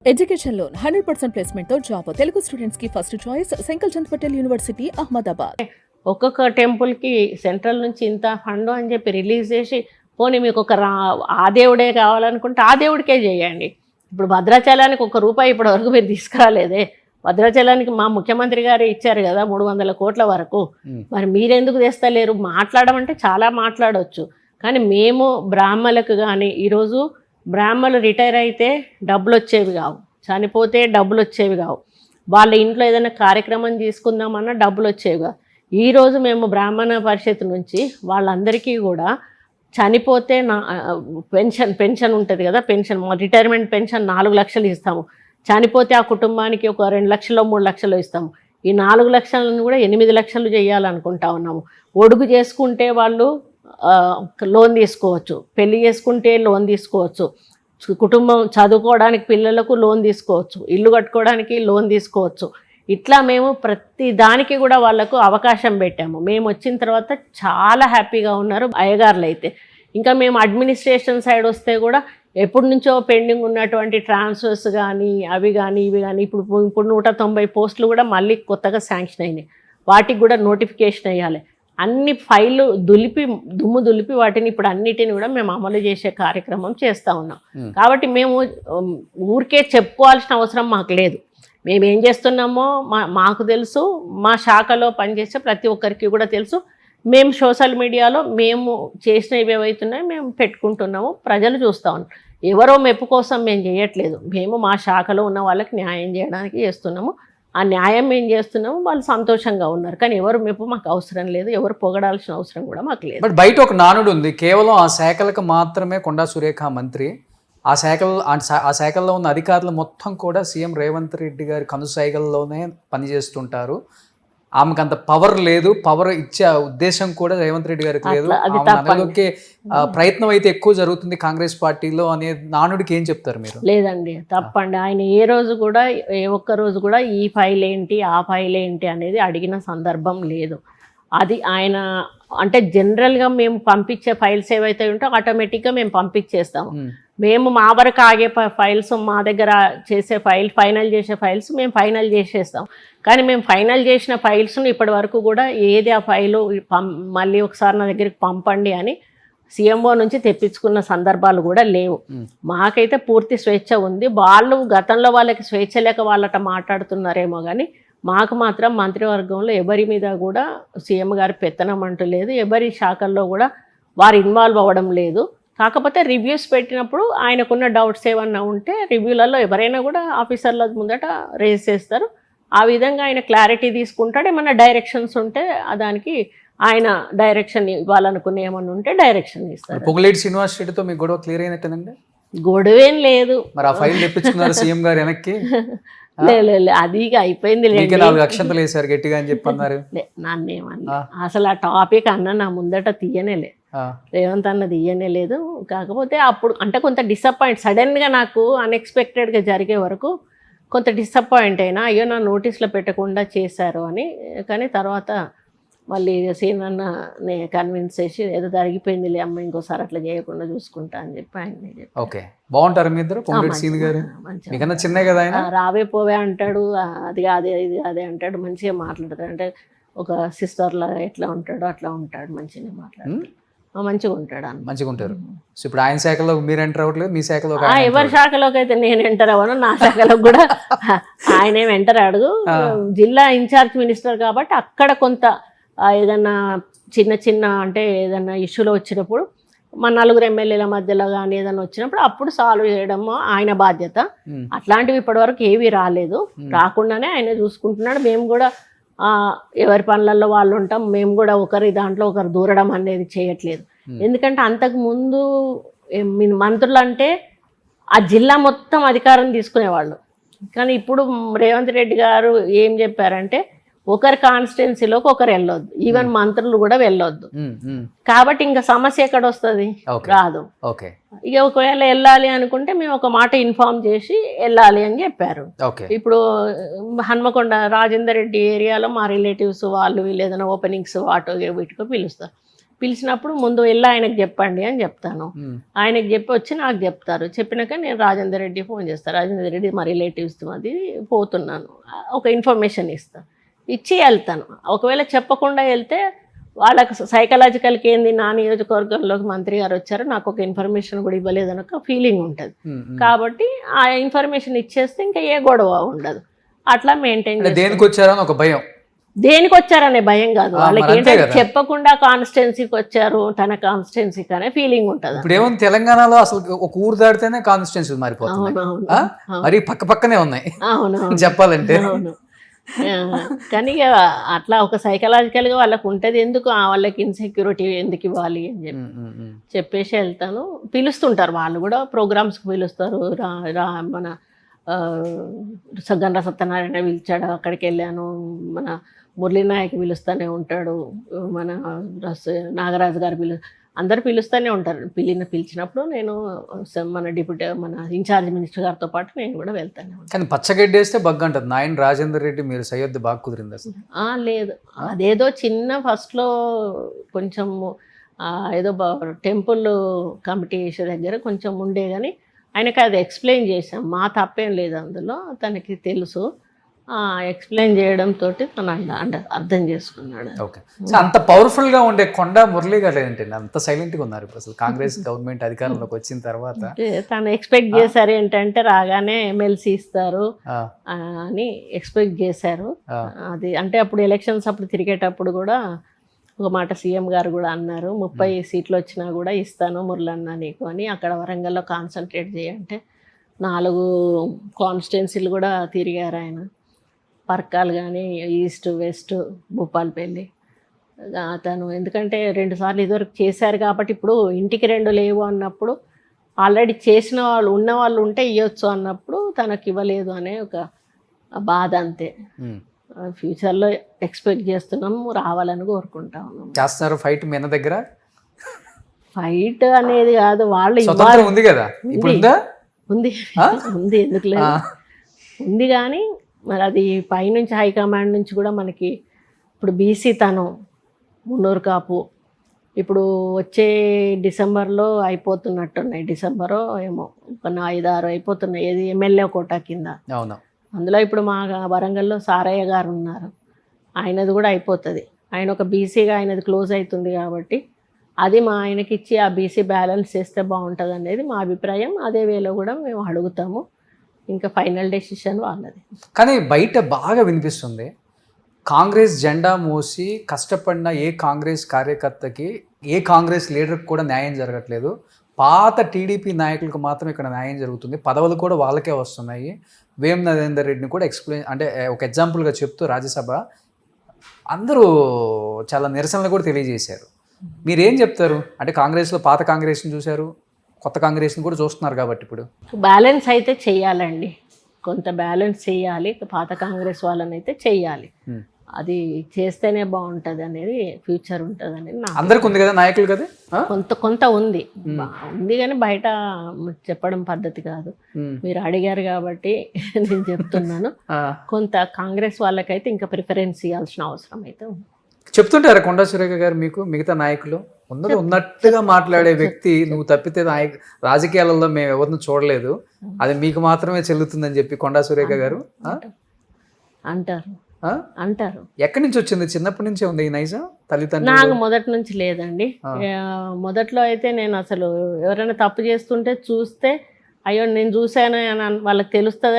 Education loan 100% placement తో job Telugu students కి first choice Sankalchand Patel university Ahmedabad. ఒక్కొక్క టెంపుల్కి సెంట్రల్ నుంచి ఇంత ఫండ్ అని చెప్పి రిలీజ్ చేసి పోనీ మీకు ఒక ఆ దేవుడే కావాలనుకుంటే ఆ దేవుడికే చేయండి. ఇప్పుడు భద్రాచలానికి ఒక్క రూపాయి ఇప్పటి వరకు మీరు తీసుకురాలేదే. భద్రాచలానికి మా ముఖ్యమంత్రి గారు ఇచ్చారు కదా 300 కోట్ల వరకు. మరి మీరెందుకు తెస్తలేరు? మాట్లాడమంటే చాలా మాట్లాడవచ్చు, కానీ మేము బ్రాహ్మణులకు కానీ ఈరోజు బ్రాహ్మణులు రిటైర్ అయితే డబ్బులు వచ్చేవి కావు, చనిపోతే డబ్బులు వచ్చేవి కావు, వాళ్ళ ఇంట్లో ఏదైనా కార్యక్రమం తీసుకుందామన్నా డబ్బులు వచ్చేవి కావు. ఈరోజు మేము బ్రాహ్మణ పరిషత్ నుంచి వాళ్ళందరికీ కూడా చనిపోతే పెన్షన్ ఉంటుంది కదా, పెన్షన్ రిటైర్మెంట్ పెన్షన్ 4 లక్షలు ఇస్తాము. చనిపోతే ఆ కుటుంబానికి ఒక 2 లక్షలు 3 లక్షలు ఇస్తాము. ఈ 4 లక్షలను కూడా 8 లక్షలు చేయాలనుకుంటా ఉన్నాము. ఒడుగు చేసుకుంటే వాళ్ళు లోన్ తీసుకోవచ్చు, పెళ్లి చేసుకుంటే లోన్ తీసుకోవచ్చు, కుటుంబం చదువుకోవడానికి పిల్లలకు లోన్ తీసుకోవచ్చు, ఇల్లు కట్టుకోవడానికి లోన్ తీసుకోవచ్చు. ఇట్లా మేము ప్రతి దానికి కూడా వాళ్ళకు అవకాశం పెట్టాము. మేము వచ్చిన తర్వాత చాలా హ్యాపీగా ఉన్నారు అయ్యగారులు అయితే. ఇంకా మేము అడ్మినిస్ట్రేషన్ సైడ్ వస్తే కూడా ఎప్పటి నుంచో పెండింగ్ ఉన్నటువంటి ట్రాన్స్ఫర్స్ కానీ అవి కానీ ఇవి కానీ ఇప్పుడు 190 పోస్టులు కూడా మళ్ళీ కొత్తగా శాంక్షన్ అయినాయి. వాటికి కూడా నోటిఫికేషన్ అయ్యాలి. అన్ని ఫైళ్ళు దుమ్ము దులిపి వాటిని ఇప్పుడు అన్నిటిని కూడా మేము అమలు చేసే కార్యక్రమం చేస్తూ ఉన్నాం. కాబట్టి మేము ఊరికే చెప్పుకోవాల్సిన అవసరం మాకు లేదు. మేము ఏం చేస్తున్నామో మాకు తెలుసు, మా శాఖలో పనిచేసే ప్రతి ఒక్కరికి కూడా తెలుసు. మేము సోషల్ మీడియాలో మేము చేసినవి ఏవైతున్నాయో మేము పెట్టుకుంటున్నాము, ప్రజలు చూస్తూ ఉన్నాం. ఎవరో మెప్పు కోసం మేము చేయట్లేదు, మేము మా శాఖలో ఉన్న వాళ్ళకి న్యాయం చేయడానికి చేస్తున్నాము. ఆ న్యాయం మేము చేస్తున్నాము, వాళ్ళు సంతోషంగా ఉన్నారు. కానీ ఎవరు మెప్పు మాకు అవసరం లేదు, ఎవరు పొగడాల్సిన అవసరం కూడా మాకు లేదు. బట్ బయట ఒక నానుడు ఉంది, కేవలం ఆ శాఖలకు మాత్రమే కొండా సురేఖ మంత్రి, ఆ శాఖల్లో ఉన్న అధికారులు మొత్తం కూడా సీఎం రేవంత్ రెడ్డి గారి కనుసైగల్లోనే పనిచేస్తుంటారు. ఆమెకు అంత పవర్ లేదు, పవర్ ఇచ్చే ఉద్దేశం కూడా రేవంత్ రెడ్డి గారికి లేదు, అనలోకే ప్రయత్నం అయితే ఎక్కువ జరుగుతుంది కాంగ్రెస్ పార్టీలో అనే నానుడికి ఏం చెప్తారు మీరు? లేదండి, తప్పండి. ఆయన ఏ రోజు కూడా ఏ ఒక్క రోజు కూడా ఈ ఫైల్ ఏంటి ఆ ఫైల్ ఏంటి అనేది అడిగిన సందర్భం లేదు. అది ఆయన అంటే జనరల్గా మేము పంపించే ఫైల్స్ ఏవైతే ఉంటే ఆటోమేటిక్గా మేము పంపించేస్తాము. మేము మా వరకు ఆగే ఫైల్స్, మా దగ్గర చేసే ఫైనల్ చేసే ఫైల్స్ మేము ఫైనల్ చేసేస్తాం. కానీ మేము ఫైనల్ చేసిన ఫైల్స్ను ఇప్పటి వరకు కూడా ఏది ఆ ఫైలు మళ్ళీ ఒకసారి నా దగ్గరికి పంపండి అని సీఎంఓ నుంచి తెప్పించుకున్న సందర్భాలు కూడా లేవు. మాకైతే పూర్తి స్వేచ్ఛ ఉంది. వాళ్ళు గతంలో వాళ్ళకి స్వేచ్ఛ లేక వాళ్ళట మాట్లాడుతున్నారేమో కానీ మాకు మాత్రం మంత్రివర్గంలో ఎవరి మీద కూడా సీఎం గారి పెత్తనం అంటూ లేదు, ఎవరి శాఖల్లో కూడా వారు ఇన్వాల్వ్ అవ్వడం లేదు. కాకపోతే రివ్యూస్ పెట్టినప్పుడు ఆయనకున్న డౌట్స్ ఏమన్నా ఉంటే రివ్యూలలో ఎవరైనా కూడా ఆఫీసర్ల ముందట రేజ్ చేస్తారు. ఆ విధంగా ఆయన క్లారిటీ తీసుకుంటాడు. ఏమన్నా డైరెక్షన్స్ ఉంటే దానికి ఆయన డైరెక్షన్ ఇవ్వాలనుకునే ఏమన్నా ఉంటే డైరెక్షన్ ఇస్తారు. పొంగులేటి శ్రీనివాస్ రెడ్డితో మీకు గొడవ క్లియర్ అయినట్టేనండి? గొడవేం లేదు. మరి ఆ ఫైల్ తెప్పించుకున్నారు సీఎం గారు వెనక్కి? లేదు, అది అయిపోయింది. 4 అక్షంతలు వేసారు గట్టిగా అని చెప్పన్నారు. నన్నేమన్నా అసలు ఆ టాపిక్ అన్న నా ముందట తీయనేలే, రేవంత్ అన్న తీయనే లేదు. కాకపోతే అప్పుడు అంటే కొంత డిసప్పాయింట్, సడన్గా నాకు అన్ఎక్స్పెక్టెడ్గా జరిగే వరకు కొంత డిసప్పాయింట్ అయినా, అయ్యో నా నోటీస్లో పెట్టకుండా చేశారు అని. కానీ తర్వాత మళ్ళీ సీనన్నని కన్విన్స్ చేసి ఏదో జరిగిపోయిందిలే అమ్మ, ఇంకోసారి అట్లా చేయకుండా చూసుకుంటా అని చెప్పి ఆయన చెప్పి. ఓకే, బాగుంటారు మీ ఇద్దరు? చిన్న కదా ఆయన, రావే పోవే అంటాడు, అది అదే ఇది అదే అంటాడు, మంచిగా మాట్లాడతాడు. అంటే ఒక సిస్టర్లా ఎట్లా ఉంటాడో అట్లా ఉంటాడు, మంచిగా మాట్లాడతాడు, మంచిగా ఉంటాడు అన్న. మంచిగా ఉంటారు. సో ఇప్పుడు ఆయన శాఖలో మీరు ఎంటర్ అవ్వట్లేదు, మీ శాఖలో? ఎవరి శాఖలోకి అయితే నేను ఎంటర్ అవ్వను, నా శాఖలోకి కూడా ఆయన ఏమి ఎంటర్ అడుగు. జిల్లా ఇన్ఛార్జ్ మినిస్టర్ కాబట్టి అక్కడ కొంత ఏదన్నా చిన్న అంటే ఏదన్నా ఇష్యూలో వచ్చినప్పుడు మా 4 ఎమ్మెల్యేల మధ్యలో కానీ ఏదైనా వచ్చినప్పుడు అప్పుడు సాల్వ్ చేయడము ఆయన బాధ్యత. అట్లాంటివి ఇప్పటివరకు ఏవి రాలేదు, రాకుండానే ఆయన చూసుకుంటున్నాడు. మేము కూడా ఎవరి పనులలో వాళ్ళు ఉంటాం, మేము కూడా ఒకరి దాంట్లో ఒకరు దూరడం అనేది చేయట్లేదు. ఎందుకంటే అంతకుముందు మంత్రులు అంటే ఆ జిల్లా మొత్తం అధికారం తీసుకునేవాళ్ళు. కానీ ఇప్పుడు రేవంత్ రెడ్డి గారు ఏం చెప్పారంటే ఒకరి కాన్స్టిట్యున్సీలోకి ఒకరు వెళ్ళొద్దు, ఈవెన్ మంత్రులు కూడా వెళ్ళొద్దు. కాబట్టి ఇంకా సమస్య ఎక్కడ వస్తుంది? రాదు. ఇక ఒకవేళ వెళ్ళాలి అనుకుంటే మేము ఒక మాట ఇన్ఫార్మ్ చేసి వెళ్ళాలి అని చెప్పారు. ఇప్పుడు హన్మకొండ రాజేందర్ రెడ్డి ఏరియాలో మా రిలేటివ్స్ వాళ్ళు వీళ్ళు ఏదైనా ఓపెనింగ్స్ వాటో వీటికో పిలుస్తారు. పిలిచినప్పుడు ముందు వెళ్ళి ఆయనకు చెప్పండి అని చెప్తాను. ఆయనకు చెప్పి వచ్చి నాకు చెప్తారు. చెప్పినాక నేను రాజేందర్ రెడ్డి ఫోన్ చేస్తాను. రాజేందర్ రెడ్డి మా రిలేటివ్స్ అది పోతున్నాను, ఒక ఇన్ఫర్మేషన్ ఇస్తాను, ఇచ్చి వెళ్తాను. ఒకవేళ చెప్పకుండా వెళ్తే వాళ్ళకు సైకలాజికల్కి ఏంది, నా నియోజకవర్గంలోకి మంత్రి గారు వచ్చారు, నాకు ఒక ఇన్ఫర్మేషన్ కూడా ఇవ్వలేదని ఒక ఫీలింగ్ ఉంటుంది. కాబట్టి ఆ ఇన్ఫర్మేషన్ ఇచ్చేస్తే ఇంకా ఏ గొడవ ఉండదు. అట్లా మెయింటైన్ దేనికి వచ్చారని ఒక భయం, దేనికి వచ్చారనే భయం కాదు, వాళ్ళకి ఏంటంటే చెప్పకుండా కాన్స్టిట్యున్సీకి వచ్చారు, తన కాన్స్టిట్యున్సీకి అనే ఫీలింగ్ ఉంటుంది. ఇప్పుడు ఏమో తెలంగాణలో అసలు ఒక ఊరు దాటితేనే కాన్స్టిట్యున్సీ మారిపోతుంది, మరి పక్క పక్కనే ఉన్నాయి చెప్పాలంటే. అవును, కానీ ఇక అట్లా ఒక సైకలాజికల్గా వాళ్ళకు ఉంటుంది. ఎందుకు వాళ్ళకి ఇన్సెక్యూరిటీ ఎందుకు ఇవ్వాలి అని చెప్పేసి వెళ్తాను. పిలుస్తుంటారు వాళ్ళు కూడా, ప్రోగ్రామ్స్కి పిలుస్తారు. మన గండ్ర సత్యనారాయణ పిలిచాడు, అక్కడికి వెళ్ళాను. మన మురళీనాయక్ పిలుస్తూనే ఉంటాడు, మన నాగరాజు గారు అందరు పిలుస్తూనే ఉంటారు. పిలిచినప్పుడు నేను మన మన ఇన్ఛార్జ్ మినిస్టర్ గారితో పాటు నేను కూడా వెళ్తాను. కానీ పచ్చగడ్డి వేస్తే బగ్గ అంటది నాయన రాజేందర్ రెడ్డి, మీరు సయ్యద్దు బాగా కుదిరింది అసలు? లేదు, అదేదో చిన్న ఫస్ట్లో కొంచెం ఏదో టెంపుల్ కమిటీ దగ్గర కొంచెం ఉండే, కానీ ఆయనకి అది ఎక్స్ప్లెయిన్ చేసాం. మా తప్పేం లేదు అందులో, తనకి తెలుసు. ఎక్స్ప్లెయిన్ చేయడంతో తను అర్థం చేసుకున్నాడు. ఓకే, అంత పవర్ఫుల్గా ఉండే కొండ మురళి గారు ఏంటండి అంత సైలెంట్గా ఉన్నారు ఇప్పుడు అసలు కాంగ్రెస్ గవర్నమెంట్ అధికారంలోకి వచ్చిన తర్వాత? తను ఎక్స్పెక్ట్ చేశారు ఏంటంటే రాగానే ఎమ్మెల్సీ ఇస్తారు అని ఎక్స్పెక్ట్ చేశారు. అది అంటే అప్పుడు ఎలక్షన్స్ అప్పుడు తిరిగేటప్పుడు కూడా ఒక మాట సీఎం గారు కూడా అన్నారు, 30 సీట్లు వచ్చినా కూడా ఇస్తాను మురళన్న నీకు అని. అక్కడ వరంగల్లో కాన్సన్ట్రేట్ చేయంటే 4 కాన్స్టిట్యున్సీలు కూడా తిరిగారు ఆయన. పర్కాలు కానీ, ఈస్ట్ వెస్ట్ భూపాలపల్లి. తను ఎందుకంటే 2 సార్లు ఇదివరకు చేశారు కాబట్టి ఇప్పుడు ఇంటికి 2 లేవు అన్నప్పుడు, ఆల్రెడీ చేసిన వాళ్ళు ఉన్న వాళ్ళు ఉంటే ఇవ్వచ్చు అన్నప్పుడు తనకి ఇవ్వలేదు అనే ఒక బాధ అంతే. ఫ్యూచర్లో ఎక్స్పెక్ట్ చేస్తున్నాము, రావాలని కోరుకుంటా ఉన్నాము. చేస్తున్నారు ఫైట్ మీ దగ్గర? ఫైట్ అనేది కాదు, వాళ్ళు ఉంది కదా ఇప్పుడు? ఉంది ఎందుకు లేదు, ఉంది. కానీ మరి అది పైనుంచి హైకమాండ్ నుంచి కూడా మనకి ఇప్పుడు బీసీ తను మున్నూరు కాపు ఇప్పుడు వచ్చే డిసెంబర్లో అయిపోతున్నట్టున్నాయి. డిసెంబరో ఏమో ఒక 5-6 అయిపోతున్నాయి. ఏది ఎమ్మెల్యే కోటా కింద. అవును, అందులో ఇప్పుడు మా వరంగల్లో సారయ్య గారు ఉన్నారు, ఆయనది కూడా అయిపోతుంది. ఆయన ఒక బీసీగా ఆయనది క్లోజ్ అవుతుంది కాబట్టి అది మా ఆయనకి ఇచ్చి ఆ బీసీ బ్యాలెన్స్ చేస్తే బాగుంటుంది అనేది మా అభిప్రాయం. అదే వేలో కూడా మేము అడుగుతాము. ఇంకా ఫైనల్ డెసిషన్ వాళ్ళది. కానీ బయట బాగా వినిపిస్తుంది, కాంగ్రెస్ జెండా మోసి కష్టపడిన ఏ కాంగ్రెస్ కార్యకర్తకి, ఏ కాంగ్రెస్ లీడర్కి కూడా న్యాయం జరగట్లేదు. పాత టీడీపీ నాయకులకు మాత్రం ఇక్కడ న్యాయం జరుగుతుంది, పదవులు కూడా వాళ్ళకే వస్తున్నాయి. వేం నరేందర్ రెడ్డిని కూడా అంటే ఒక ఎగ్జాంపుల్గా చెప్తూ రాజ్యసభ అందరూ చాలా నిరసనలు కూడా తెలియజేశారు. మీరేం చెప్తారు? అంటే కాంగ్రెస్లో పాత కాంగ్రెస్ని చూశారు, కొత్త కాంగ్రెస్ని కూడా చూస్తున్నారు కాబట్టి ఇప్పుడు బ్యాలెన్స్ అయితే చెయ్యాలండి, కొంత బ్యాలెన్స్ చేయాలి. పాత కాంగ్రెస్ వాళ్ళని అయితే చెయ్యాలి, అది చేస్తేనే బాగుంటుంది అనేది, ఫ్యూచర్ ఉంటుంది అనేది అందరికి ఉంది కదా, నాయకులు కదా కొంత ఉంది కానీ బయట చెప్పడం పద్ధతి కాదు. మీరు అడిగారు కాబట్టి నేను చెప్తున్నాను. కొంత కాంగ్రెస్ వాళ్ళకైతే ఇంకా ప్రిఫరెన్స్ ఇవ్వాల్సిన అవసరం అయితే ఉంది. చెప్తుంటారా కొండా సురేఖ గారు మీకు? మిగతా నాయకులు ఉన్నట్టుగా మాట్లాడే వ్యక్తి నువ్వు తప్పితే రాజకీయాలలో మేము ఎవరిని చూడలేదు, అది మీకు మాత్రమే చెల్లుతుందని చెప్పి కొండా సురేఖ గారు అంటారు. ఎక్కడి నుంచి వచ్చింది? చిన్నప్పటి నుంచే ఉంది ఈ నైజం తల్లిదండ్రులు? నాకు మొదటి నుంచి లేదండి. మొదట్లో అయితే నేను అసలు ఎవరైనా తప్పు చేస్తుంటే చూస్తే అయ్యో నేను చూశాను అని వాళ్ళకి తెలుస్తుంది